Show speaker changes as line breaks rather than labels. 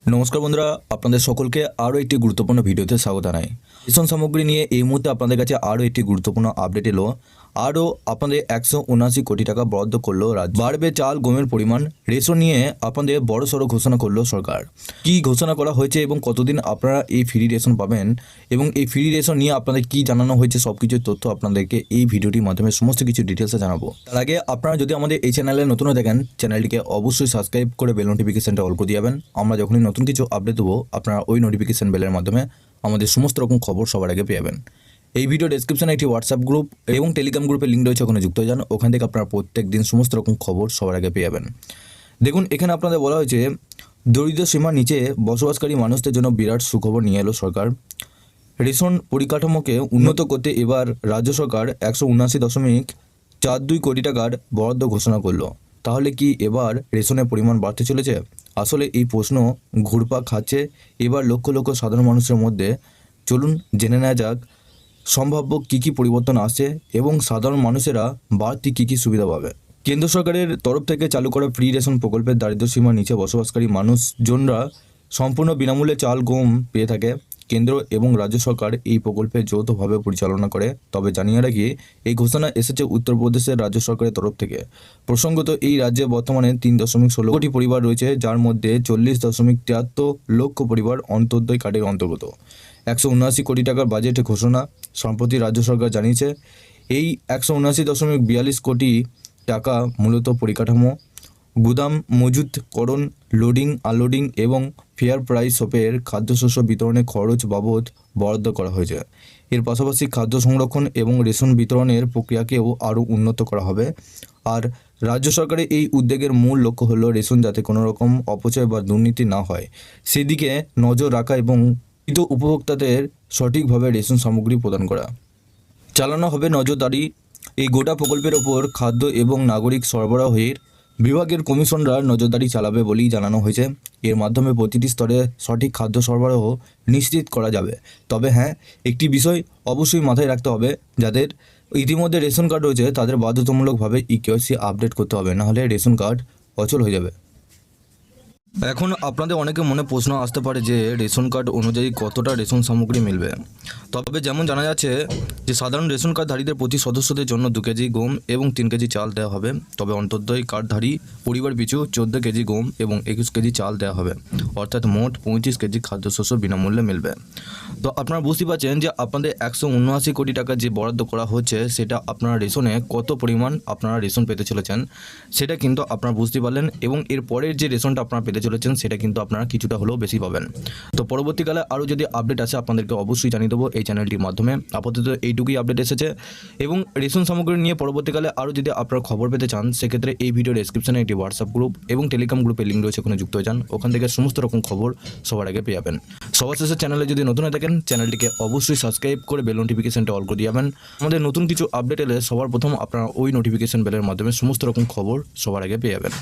নমস্কার বন্ধুরা, আপনাদের সকলকে আরও একটি গুরুত্বপূর্ণ ভিডিওতে স্বাগত জানাই। রেশন সামগ্রী নিয়ে এই মুহূর্তে আপনাদের কাছে আরও একটি গুরুত্বপূর্ণ আপডেট এলো। আরও আপনাদের 179 কোটি টাকা বরাদ্দ করলো রাজ্য। বাড়বে চাল গমের পরিমাণ। রেশন নিয়ে আপনাদের বড়সড় ঘোষণা করলো সরকার। কি ঘোষণা করা হয়েছে এবং কতদিন আপনারা এই ফ্রি রেশন পাবেন এবং এই ফ্রি রেশন নিয়ে আপনাদের কি জানানো হয়েছে সব কিছুর তথ্য আপনাদেরকে এই ভিডিওটির মাধ্যমে সমস্ত কিছু ডিটেলসে জানাবো। তার আগে আপনারা যদি আমাদের এই চ্যানেলে নতুন দেখেন, চ্যানেলটিকে অবশ্যই সাবস্ক্রাইব করে বেল নোটিফিকেশনটা অল করে দিবেন। আমরা যখনই নতুন কিছু আপডেট দেবো আপনারা ওই নোটিফিকেশন বেলের মাধ্যমে আমাদের সমস্ত রকম খবর সবার আগে পেয়ে যাবেন। এই ভিডিও ডেসক্রিপশনে একটি হোয়াটসঅ্যাপ গ্রুপ এবং টেলিগ্রাম গ্রুপের লিঙ্ক রয়েছে, ওখানে যুক্ত হয়ে যান। ওখান থেকে আপনারা প্রত্যেক দিন সমস্ত রকম খবর সবার আগে পেয়ে যাবেন। দেখুন, এখানে আপনাদের বলা হয়েছে দরিদ্র সীমার নিচে বসবাসকারী মানুষদের জন্য বিরাট সুখবর নিয়ে এলো সরকার। রেশন পরিকাঠামোকে উন্নত করতে এবার রাজ্য সরকার 179.42 কোটি টাকার বরাদ্দ ঘোষণা করলো। তাহলে কি এবার রেশনের পরিমাণ বাড়তে চলেছে? আসলে এই প্রশ্ন ঘুরপাক খাচ্ছে এবার লক্ষ লক্ষ সাধারণ মানুষের মধ্যে। চলুন জেনে নেওয়া যাক সম্ভাব্য কী কী পরিবর্তন আসছে এবং সাধারণ মানুষেরা বাড়তি কী কী সুবিধা পাবে। কেন্দ্র সরকারের তরফ থেকে চালু করা ফ্রি রেশন প্রকল্পের দারিদ্র্যসীমার নিচে বসবাসকারী মানুষজনরা সম্পূর্ণ বিনামূল্যে চাল গম পেয়ে থাকে। কেন্দ্র এবং রাজ্য সরকার এই প্রকল্পে যৌথভাবে পরিচালনা করে। তবে জানিয়ে রাখি, এই ঘোষণা এসেছে উত্তরপ্রদেশের রাজ্য সরকারের তরফ থেকে। প্রসঙ্গত, এই রাজ্যে বর্তমানে 3.16 কোটি পরিবার রয়েছে, যার মধ্যে 40.73 লক্ষ পরিবার অন্তর্দয় কার্ডের অন্তর্গত। 179 কোটি টাকার বাজেট ঘোষণা সম্প্রতি রাজ্য সরকার জানিয়েছে। এই 179.42 কোটি টাকা মূলত পরিকাঠামো, গুদাম মজুতকরণ, লোডিং আনলোডিং এবং ফেয়ার প্রাইস শপের খাদ্যশস্য বিতরণের খরচ বাবদ বরাদ্দ করা হয়েছে। এর পাশাপাশি খাদ্য সংরক্ষণ এবং রেশন বিতরণের প্রক্রিয়াকেও আরও উন্নত করা হবে। আর রাজ্য সরকারের এই উদ্যোগের মূল লক্ষ্য হলো রেশন যাতে কোনো রকম অপচয় বা দুর্নীতি না হয় সেদিকে নজর রাখা এবং উপভোক্তাদের সঠিকভাবে রেশন সামগ্রী প্রদান করা। চালানো হবে নজরদারি। এই গোটা প্রকল্পের ওপর খাদ্য এবং নাগরিক সরবরাহের বিভাগের কমিশনরা নজরদারি চালাবে বলেই জানানো হয়েছে। এর মাধ্যমে প্রতিটি স্তরে সঠিক খাদ্য সরবরাহ নিশ্চিত করা যাবে। তবে হ্যাঁ, একটি বিষয় অবশ্যই মাথায় রাখতে হবে, যাদের ইতিমধ্যে রেশন কার্ড রয়েছে তাদের বাধ্যতামূলকভাবে ইকেওয়াইসি আপডেট করতে হবে, নাহলে রেশন কার্ড অচল হয়ে যাবে। এখন আপনাদের অনেকের মনে প্রশ্ন আসতে পারে যে রেশন কার্ড অনুযায়ী কতটা রেশন সামগ্রী মিলবে। তবে যেমন জানা যাচ্ছে যে সাধারণ রেশন কার্ডধারীদের প্রতি সদস্যদের জন্য 2 কেজি গম এবং 3 কেজি চাল দেওয়া হবে। তবে অন্তর্দয় কার্ডধারী পরিবার পিছু 14 কেজি গম এবং 21 কেজি চাল দেওয়া হবে, অর্থাৎ মোট 35 কেজি খাদ্যশস্য বিনামূল্যে মিলবে। তো আপনারা বুঝতে পারছেন যে আপনাদের 179 কোটি টাকা যে বরাদ্দ করা হচ্ছে সেটা আপনারা রেশনে কত পরিমাণ আপনারা রেশন পেতে চলেছেন সেটা কিন্তু আপনারা বুঝতে পারলেন। এবং এর পরের যে রেশনটা আপনারা পেতে চলেছেন সেটা কিন্তু আপনারা কিছুটা হলেও বেশি পাবেন। তো পরবর্তীকালে আরও যদি আপডেট আসে আপনাদেরকে অবশ্যই জানিয়ে দেবো এই চ্যানেলটির মাধ্যমে। আপাতত এইটুকুই আপডেট এসেছে। এবং রেশন সামগ্রী নিয়ে পরবর্তীকালে আরও যদি আপনারা খবর পেতে চান সেক্ষেত্রে এই ভিডিও ডেসক্রিপশনে একটি হোয়াটসঅ্যাপ গ্রুপ এবং টেলিগ্রাম গ্রুপের লিঙ্ক রয়েছে, ওখানে যুক্ত হয়ে যান। ওখান থেকে সমস্ত রকম খবর সবার আগে পেয়ে যাবেন। সবার শেষে চ্যানেলে যদি নতুন হয়ে থাকেন চ্যানেলটিকে অবশ্যই সাবস্ক্রাইব করে বেল নোটিফিকেশনটা অল করে দিবেন। আমাদের নতুন কিছু আপডেট এলে সবার প্রথম আপনারা ওই নোটিফিকেশন বেলের মাধ্যমে সমস্ত রকম খবর সবার আগে পেয়ে যাবেন।